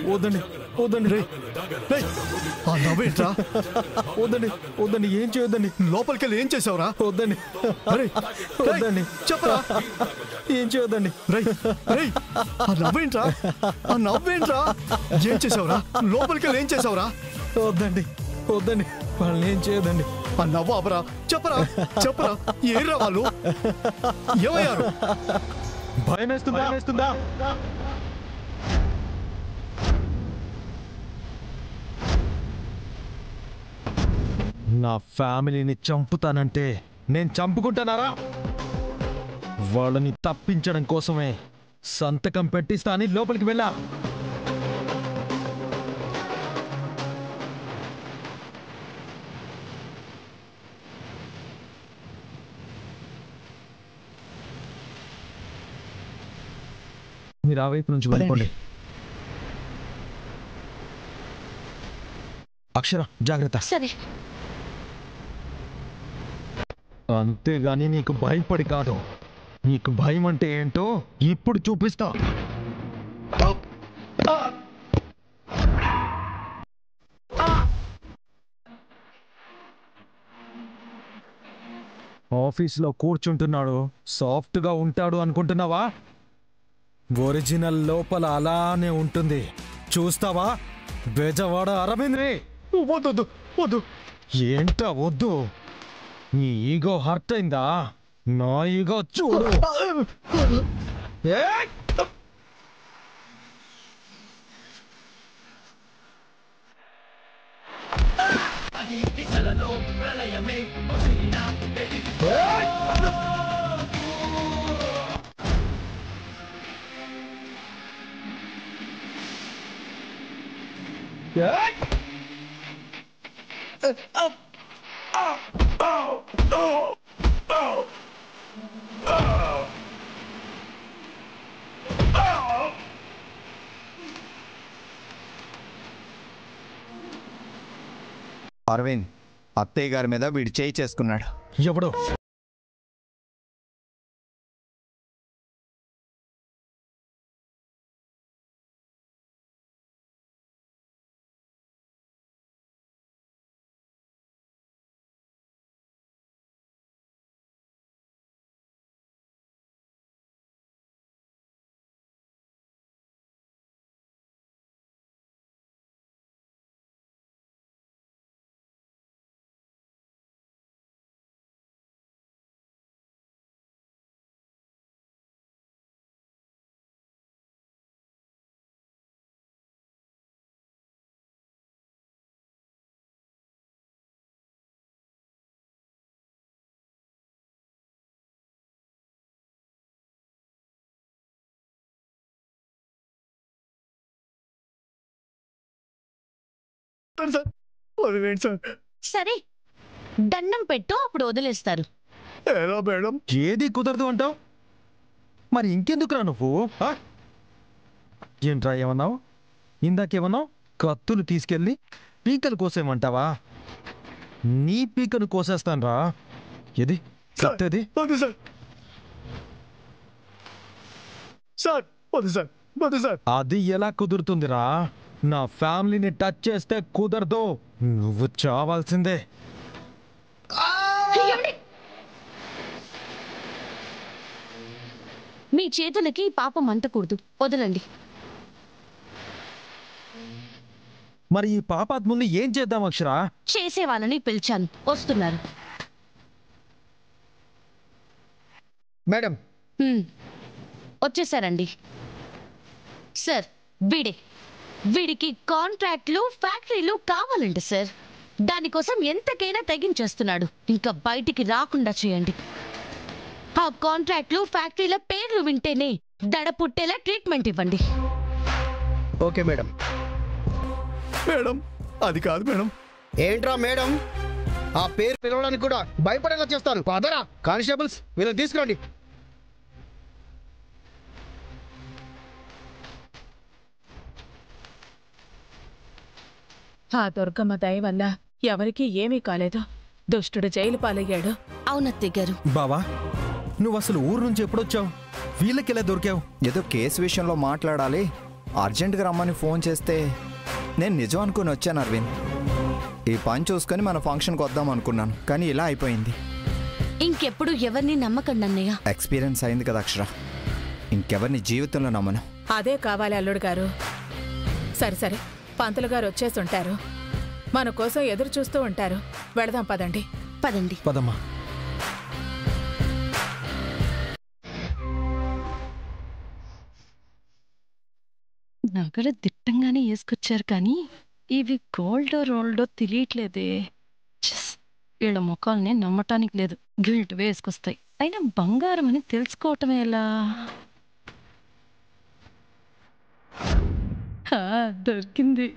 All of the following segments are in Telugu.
వద్దండి వద్దండి రే నవ్వేంట్రా? వద్దండి ఏం చేయొద్దండి. లోపలికి వెళ్ళి ఏం చేసావురా? వద్దండి వద్దండి చెప్పరా? ఏం చేయొద్దండి. నవ్వేంట్రా? ఏం చేసావురా? లోపలికి వెళ్ళి ఏం చేసావురా? వద్దండి వాళ్ళని ఏం చేయొద్దండి. నవ్వు ఆపరా. చెప్పరా ఏర్రా వాళ్ళు? ఏమయ్యారు? భయమేస్తుందా? నా ఫ్యామిలీని చంపుతానంటే నేను చంపుకుంటానారా? వాళ్ళని తప్పించడం కోసమే సంతకం పెట్టిస్తా అని లోపలికి వెళ్ళా. మీరు ఆ వైపు నుంచి వెళ్ళిపోండి. అక్షర జాగ్రత్త. సరే. అంతేగాని నీకు భయపడి కాదు, నీకు భయం అంటే ఏంటో ఇప్పుడు చూపిస్తా. ఆఫీస్లో కూర్చుంటున్నాడు, సాఫ్ట్గా ఉంటాడు అనుకుంటున్నావా? ఒరిజినల్ లోపల అలానే ఉంటుంది. చూస్తావా? బెజవాడ అరవింద్ని. వద్దు. ఏంటా వద్దు? నీ ఈగో హర్ట్ అయిందా? నా ఈగో చూడు. అరవింద్, అత్తయ్య గారి మీద వీడు చేయి చేసుకున్నాడు. ఎవడు? సరే, దండం పెట్టు, అప్పుడు వదిలేస్తారు. ఎలా మేడం? ఏది కుదరదు అంటావు? మరి ఇంకెందుకురా నువ్వు? ఏంట్రా ఏమన్నావు? ఇందాకేమన్నావు? కత్తులు తీసుకెళ్ళి పీకలు కోసేమంటావా? నీ పీకను కోసేస్తాను రా. ఏది కత్తేది? అది ఎలా కుదురుతుందిరా? నా ఫ్యామిలీని టచ్ చేస్తే కుదరదు. నువ్వు చావాల్సిందే. మీ చేతులకి పాపం అంటకూడదు, వదలండి. మరి ఈ పాపాత్ముల్ని ఏం చేద్దాం అక్షరా? చేసే వాళ్ళని పిలిచాను, వస్తున్నారు. మేడం వచ్చేసారండి. సార్, వీడికి కాంట్రాక్ట్లు, ఫ్యాక్టరీలు కావాలంట సార్. దానికోసం ఎంతకైనా తెగించేస్తున్నాడు. ఇంకా బయటికి రాకుండా చేయండి. ఆ కాంట్రాక్ట్లు, ఫ్యాక్టరీల పేర్లు వింటేనే దడ పుట్టేలా ట్రీట్మెంట్ ఇవ్వండి. Okay madam. మేడం, అది కాదు మేడం. ఏంట్రా మేడం? ఆ పేరు పిలవడానికి కూడా భయపడేలా చేస్తాను. పదరా కానిస్టేబుల్స్, వీళ్ళని తీసుకురండి. ఆ దుర్గమ్మ దయ వల్ల ఎవరికీ ఏమీ కాలేదు. దుష్టుడు జైలు పాలయ్యాడు. అవునత్తయ్య గారు. బావా, నువ్వు అసలు ఊరు నుంచి ఎప్పుడొచ్చావు? వీళ్ళకెలా దొరికావు? ఏదో కేసు విషయంలో మాట్లాడాలి, అర్జెంటుగా రమ్మని ఫోన్ చేస్తే నేను నిజం అనుకుని వచ్చాను అరవింద్. ఈ పని చూసుకొని మన ఫంక్షన్కి వద్దాం అనుకున్నాను, కానీ ఇలా అయిపోయింది. ఇంకెప్పుడు ఎవరిని నమ్మకండి అన్నయ్య. ఎక్స్పీరియన్స్ అయింది కదా అక్షర, ఇంకెవరిని జీవితంలో నమ్మను. అదే కావాలి అల్లుడు గారు. సరే సరే, పంతులు గారు వచ్చేసి ఉంటారు, మన కోసం ఎదురు చూస్తూ ఉంటారు. వెళదాం పదండి. పదండి. పదమ్మా. నగర దిట్టంగానే వేసుకొచ్చారు కానీ ఇవి గోల్డో రోల్డో తెలియట్లేదే. వీళ్ళ ముఖాలని నమ్మటానికి లేదు, గిల్ట్ వేసుకొస్తాయి. అయినా బంగారం అని తెలుసుకోవటం ఎలా? దొరికింది.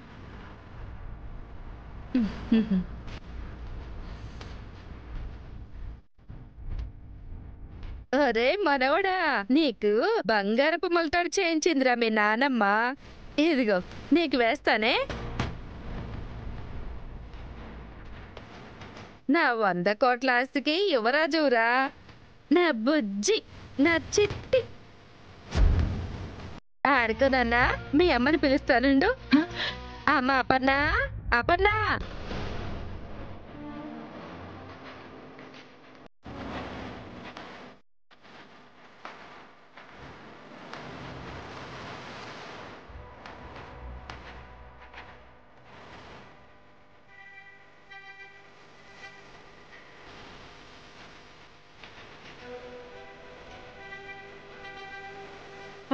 అరే మనవడా, నీకు బంగారపు మొలతాడు చేయించిందిరా మీ నానమ్మ. ఇదిగో నీకు వేస్తానే. నా 100 కోట్ల ఆస్తికి యువరాజురా, నా బుజ్జి, నా చిట్టి. ఆడుకోనన్నా, మీ అమ్మని పిలుస్తానుండు. అమ్మ అపర్ణా, అపర్ణా.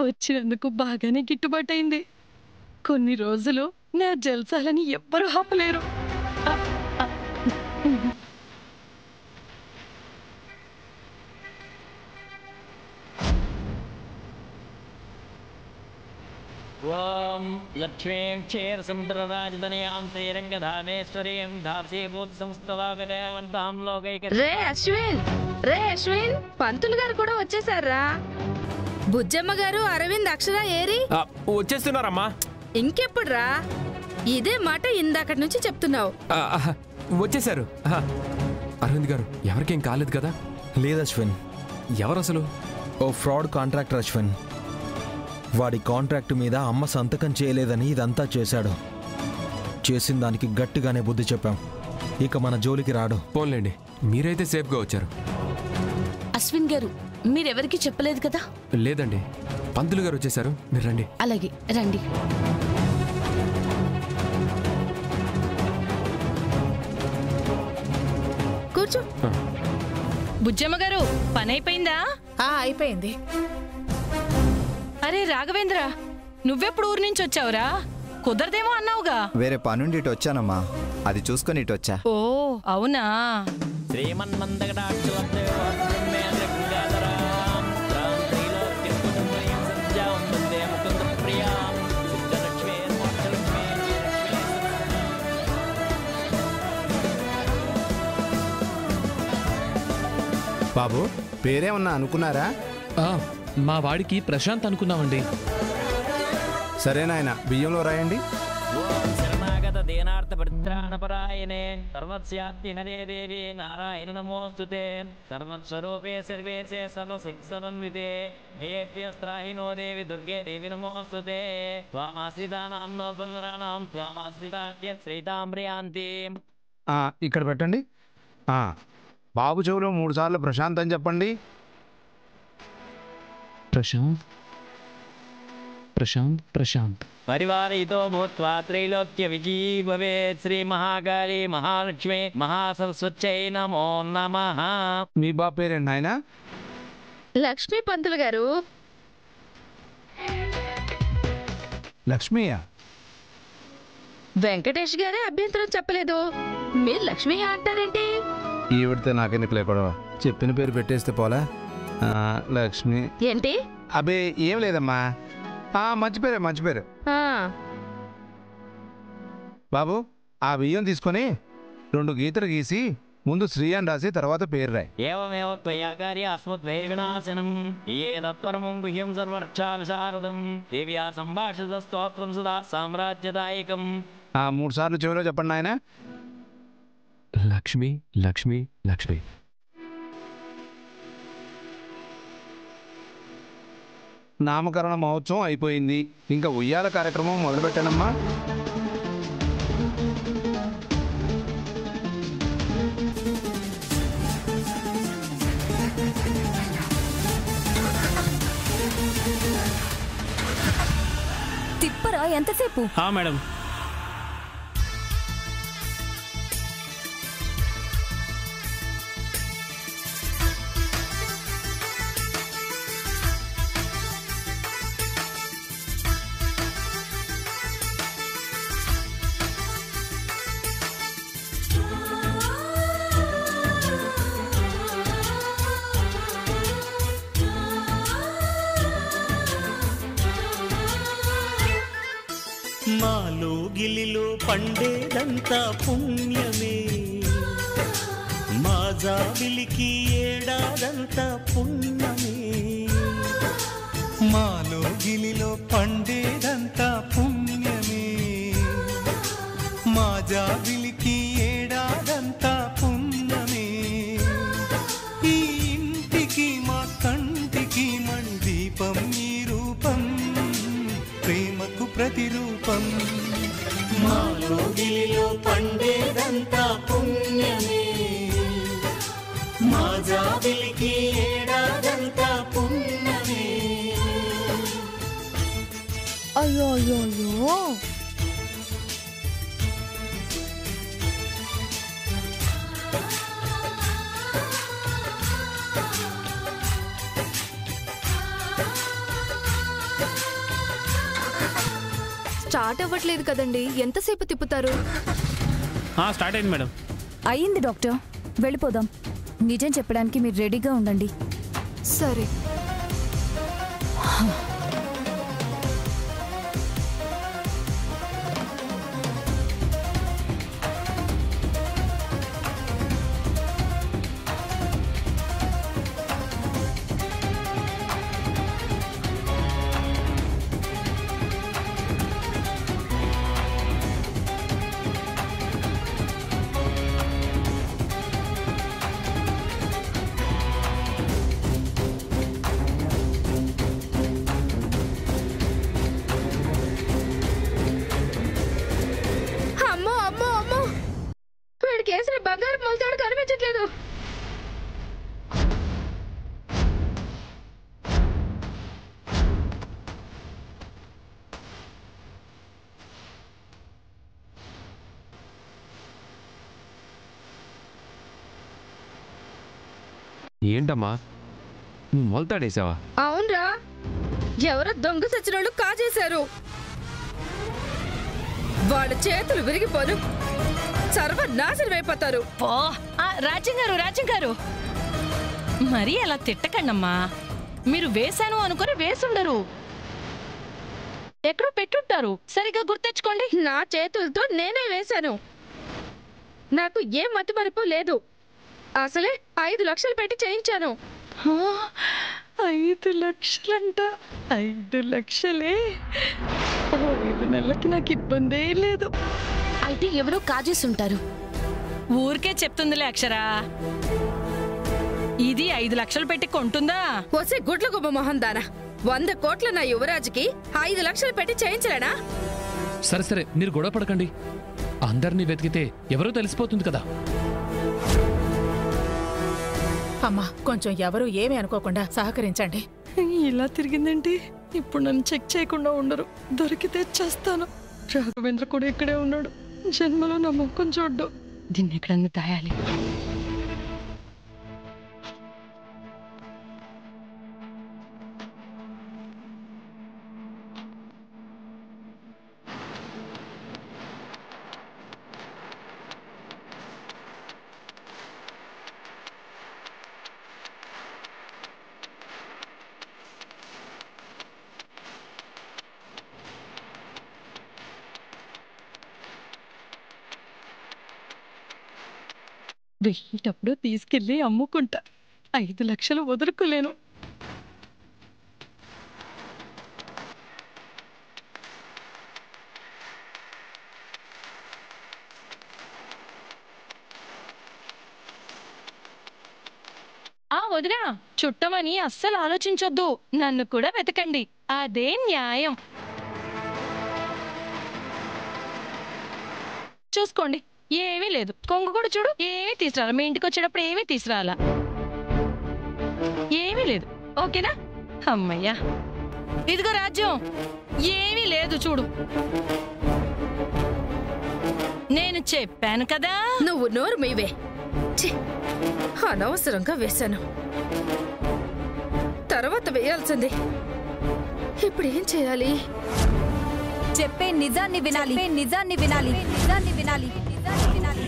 వచ్చినందుకు బాగానే గిట్టుబాటు అయింది. కొన్ని రోజులు నా జల్సాలని ఎవ్వరూ ఆపలేరు. ఓం లక్ష్మీం క్షీరసముద్రరాజధనయాం శ్రీరంగధామేశ్వరీం దాసీభూతసంస్థాపకాం లోకైక. రే అశ్విన్, రే అశ్విన్, పంతులు గారు కూడా వచ్చేసారా? బుజ్జమ్మ గారు, అరవింద్, అక్షర ఏరి? వచ్చేస్తున్నారమ్మా. ఇంకెప్పుడురా? ఇదే మాట ఇందాకటి నుంచి చెప్తున్నావు. వచ్చేసారు. అరవింద్ గారు, ఎవరికేం కాలేదు కదా? లేదు అశ్విన్. ఎవరు అసలు? ఓ ఫ్రాడ్ కాంట్రాక్టర్ అశ్విన్. వాడి కాంట్రాక్ట్ మీద అమ్మ సంతకం చేయలేదని ఇదంతా చేశాడు. చేసిన దానికి గట్టిగానే బుద్ధి చెప్పాం. ఇక మన జోలికి రాడు. పోన్లేండి, మీరైతే సేఫ్గా వచ్చారు. అశ్విన్ గారు, మీరెవరికి చెప్పలేదు కదా? లేదండి, పంతులు గారు వచ్చేసారు. మీరు రండి. అలాగే రండి. కూర్చో. బుజ్జమ్మ గారు, పని అయిపోయిందా? అయిపోయింది. అరే రాఘవేంద్ర, నువ్వెప్పుడు ఊరు నుంచి వచ్చావురా? కుదరదేమో అన్నావుగా. వేరే పనుండి ఇటు వచ్చానమ్మా, అది చూసుకొని ఇటు వచ్చా. ఓ అవునా? బాబు, పేరేమన్నా అనుకున్నారా? మా వాడికి ప్రశాంత్ అనుకున్నామండి. సరే నాయన, బియ్యంలో రాయండి. శరణాగత దీనార్థ పరిత్రాణపరాయణే సర్వస్యాత్తి హరే దేవి నారాయణ నమోస్తుతే సర్వస్వరూపే సర్వేశే సర్వశిక్షన్వితే హేభ్యస్త్రాహినో దేవి దుర్గే దేవి నమోస్తుతే స్వామాశ్రితానాం నోపరాణాం స్వామాశ్రితాఖ్య శ్రీతాంబ్రియాంతి. ఇక్కడ పెట్టండి. బాబు చెవులో 3 సార్లు ప్రశాంత్ అని చెప్పండి. ప్రశాంత్ ప్రశాంత్ ప్రశాంత్. పరివారయితో భూత్వా త్రైలోక్య విజయీ భవేత్. శ్రీ మహాకాళీ మహాలక్ష్మి మహాసరస్వత్యై నమో నమః. మీ బాబు పేరేంటి నాయన? లక్ష్మీ పంతులు గారు. లక్ష్మీయా? వెంకటేష్ గారే అభ్యంతరం చెప్పలేదు, మీరు లక్ష్మీ అంటారేంటి? ఈవిడితే నాకెందుకు లేకూడదు, చెప్పిన పేరు పెట్టేస్తే పోలా. లక్ష్మి ఏంటి? అబే ఏం లేదమ్మా, మంచి పేరే, మంచి పేరు. బాబు, ఆ బియ్యం తీసుకొని 2 గీతలు గీసి ముందు శ్రీ అని రాసి తర్వాత పేరు రాయి. ఏవమేవ త్వయాకార్య అస్మద్వైర్వినాశనం ఏదత్పరమం గుహ్యం సర్వరక్షావిశారదం దేవ్యా సంభాషిత స్తోత్రం సుధా సామ్రాజ్యదాయకం. 3 సార్లు చెవిలో చెప్పండి నాయన. లక్ష్మి లక్ష్మి లక్ష్మి. నామకరణ మహోత్సవం అయిపోయింది. ఇంకా ఉయ్యాల కార్యక్రమం మొదలుపెట్టానమ్మా. తిప్పరా ఎంతసేపు? మేడం. మాలో గిలిలో పండేదంతా పుణ్యమే, మా జాబిలికి ఏడాదంతా పుణ్యమే. మాలో గిలిలో పండేదంతా పుణ్యమే, మా జాబిలికి ఏడాదంతా పుణ్యమే. ఈ ఇంటికి మా కంటికి మణి దీపం ఈ రూపం, ప్రేమకు ప్రతిరూపం. మాలో గిలిలో పండేదంతా పుణ్యమే, మా జాబిలికి ఏడాదంతా పుణ్యమే. అయ్యో అయ్యో అయ్యో, స్టార్ట్ అవ్వట్లేదు కదండి, ఎంతసేపు తిప్పుతారు? స్టార్ట్ అయింది మేడం. అయ్యింది డాక్టర్, వెళ్ళిపోదాం. నిజం చెప్పడానికి మీరు రెడీగా ఉండండి. సరే. బంగారు మొలతాడు కనిపించట్లేదు. ఏంటమ్మా మొలతాడేసావా? అవునరా, ఎవరో దొంగ సచ్చినోళ్ళు కాజేశారు. వాళ్ళ చేతులు విరిగిపోను, సర్వనాశనం అయిపోతారు. రాజంగారు మరీ అలా తిట్టకండమ్మా. మీరు వేశాను అనుకుని వేసుండరు, ఎక్కడో పెట్టుంటారు. సరిగా గుర్తెచ్చుకోండి. నా చేతులతో నేనే వేశాను. నాకు ఏం మతిమరుపు లేదు. అసలే 5 లక్షలు పెట్టి చేయించాను. 5 లక్షలంట? 5 లక్షలే? 5 నెలలకి నాకు ఇబ్బందే లేదు. అయితే ఎవరో కాజేస్తుంటారు. ఊరికే చెప్తుందిలే అక్షరా. ఇది 5 లక్షలు పెట్టి కొంటుందా? వసే గుడ్ల గుబ్బ మొహం దానా, 100 కోట్ల నా యువరాజుకి 5 లక్షలు పెట్టి చేయించలేనా? సరే సరే, మీరు గొడవ పడకండి. అందరినీ వెతికితే ఎవరో తెలిసిపోతుంది కదా. అమ్మా, కొంచెం ఎవరు ఏమీ అనుకోకుండా సహకరించండి. ఇలా తిరిగిందేంటి? ఇప్పుడు నన్ను చెక్ చేయకుండా ఉండరు. దొరికితే చేస్తాను. రాఘవేంద్ర కూడా ఇక్కడే ఉన్నాడు. జన్మలో నా ముఖం చూడ్డు. దీన్ని ఎక్కడన్నా దాయాలి. వెళ్ళేటప్పుడు తీసుకెళ్ళి అమ్ముకుంటా. 5 లక్షలు వదులుకోలేను. వదినా, చుట్టమని అస్సలు ఆలోచించొద్దు. నన్ను కూడా వెతకండి, అదే న్యాయం. చూసుకోండి, ఏమీ లేదు. కొంగు కూడా చూడు, ఏమీ తీసుకురాలా. మీ ఇంటికి వచ్చేటప్పుడు ఏమీ తీసుకురాలా. ఏమీ లేదు, ఓకేనా? అమ్మయ్యా, ఇదిగో రాజ్యం, ఏమీ లేదు చూడు. నేను చెప్పాను కదా. నువ్వు నోరు మీవే. అనవసరంగా వేశాను, తర్వాత వేయాల్సింది. ఇప్పుడు ఏం చేయాలి? చెప్పే నిజాన్ని వినాలి, నిజాన్ని వినాలి, నిజాన్ని వినాలి, నిజాన్ని వినాలి.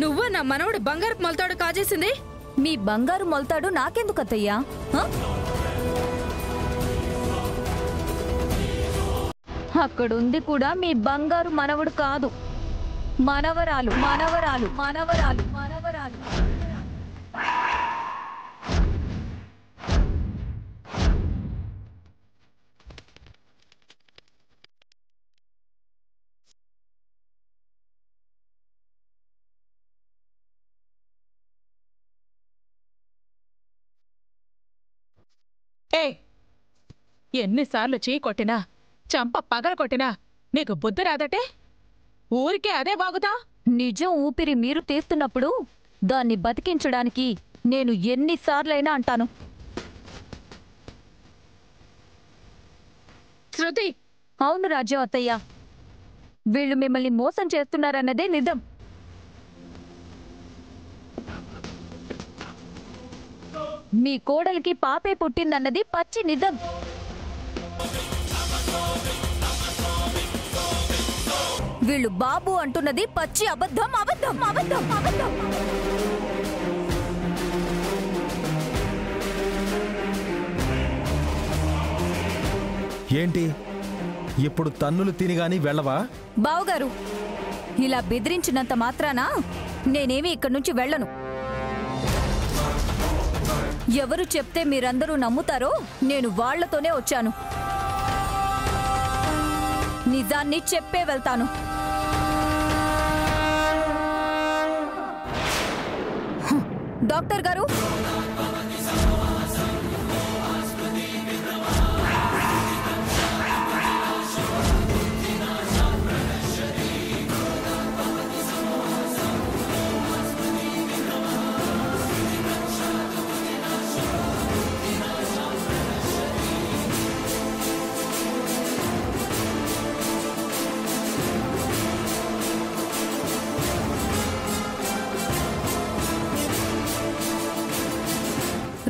నువ్వా నా మనవడు బంగారు మొలతాడు కాజేసింది? మీ బంగారు మొలతాడు నాకెందుకు అత్తయ్యా? అక్కడుంది కూడా మీ బంగారు మనవడు కాదు, మనవరాలు, మనవరాలు, మనవరాలు, మనవరాలు. ఎన్నిసార్లు చీ కొట్టినా, చంప పగల కొట్టినా నీకు బుద్ధి రాదటే? ఊరికే అదే బాగుతా? నిజం ఊపిరి మీరు తీస్తున్నప్పుడు దాన్ని బతికించడానికి నేను ఎన్నిసార్లైనా అంటాను. శృతి. అవును రాజ్యం అత్తయ్య, వీళ్ళు మిమ్మల్ని మోసం చేస్తున్నారన్నదే నిజం. మీ కోడలికి పాపే పుట్టిందన్నది పచ్చి నిజం. వీళ్ళు బాబు అంటున్నది పచ్చి అబద్ధం, అబద్ధం, అబద్ధం, అబద్ధం. ఏంటి ఇప్పుడు తన్నులు తినిగాని వెళ్ళవా? బావుగారు, ఇలా బెదిరించినంత మాత్రాన నేనేమి ఇక్కడి నుంచి వెళ్ళను. ఎవరు చెప్తే మీరందరూ నమ్ముతారో నేను వాళ్లతోనే వచ్చాను. నిజాన్ని చెప్పే వెళ్తాను. డాక్టర్ గారు,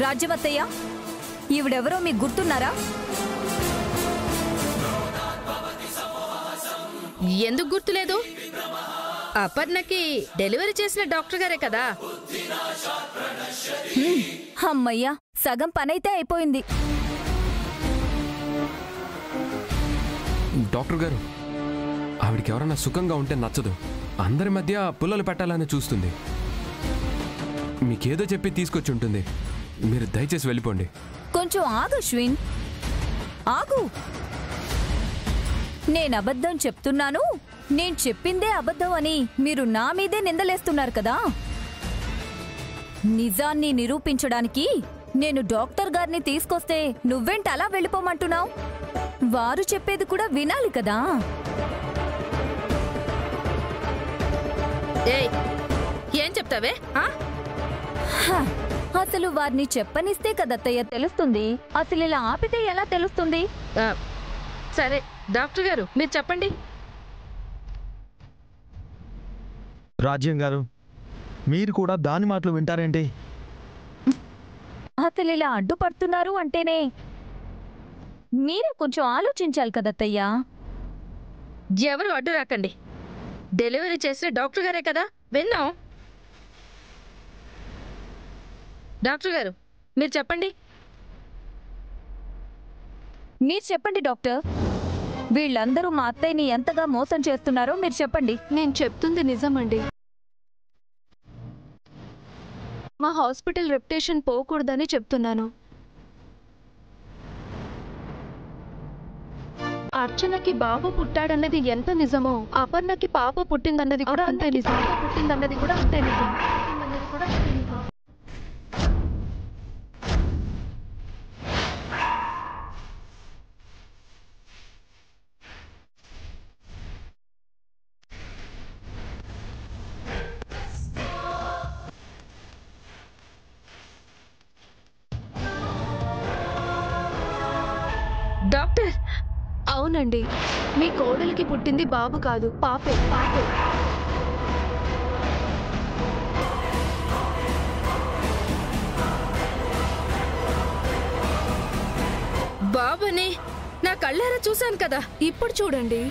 రాజ్యవత్తయ్య, ఈవిడెవరో మీకు గుర్తున్నారా? ఎందుకు గుర్తులేదు? అపర్ణకి డెలివరీ చేసిన డాక్టర్ గారే కదా. అమ్మయ్యా, సగం పనైతే అయిపోయింది. డాక్టర్ గారు, ఆవిడికి ఎవరన్నా సుఖంగా ఉంటే నచ్చదు. అందరి మధ్య పుల్లలు పెట్టాలని చూస్తుంది. మీకేదో చెప్పి తీసుకొచ్చి ఉంటుంది. మీరు దయచేసి వెళ్ళిపోండి. కొంచెం ఆగు అశ్విన్, ఆగు. నేను అబద్ధం చెప్తున్నాను, నేను చెప్పిందే అబద్ధం అని మీరు నా మీదే నిందలేస్తున్నారు కదా. నిజాన్ని నిరూపించడానికి నేను డాక్టర్ గారిని తీసుకొస్తే నువ్వేంటి అలా వెళ్ళిపోమంటున్నావు? వారు చెప్పేది కూడా వినాలి కదా. ఏం చెప్తావే? అసలు వారిని చెప్పనిస్తే కదత్తయ్య తెలుస్తుంది. అసలు ఇలా ఆపితే ఎలా తెలుస్తుంది? సరే డాక్టర్ గారు, మీరు చెప్పండి. రాజ్యం గారు, మీరు కూడా దాని మాటలు వింటారేంటి? అసలు ఇలా అడ్డుపడుతున్నారు అంటేనే మీరే కొంచెం ఆలోచించాలి కదత్తయ్యా. ఎవరు అడ్డు రాకండి, డెలివరీ చేసిన డాక్టర్ గారే కదా. విన్నాం. డాక్టర్ గారు, మీరు చెప్పండి. మీరు చెప్పండి డాక్టర్. వీళ్ళందరూ మా అత్తయ్యని ఎంతగా మోసం చేస్తున్నారో మీరు చెప్పండి. నేను చెప్తుంది నిజమండి. మా హాస్పిటల్ రెప్యుటేషన్ పోకూడదని చెప్తున్నాను. అర్చనకి బాబు పుట్టాడన్నది ఎంత నిజమో అపర్ణకి పాప పుట్టిందన్నది కూడా అంతే నిజం. డాక్టర్, అవునండి, మీ కోడలికి పుట్టింది బాబు కాదు, పాపే. బాబుని నా కళ్ళారా చూశాను కదా. ఇప్పుడు చూడండి.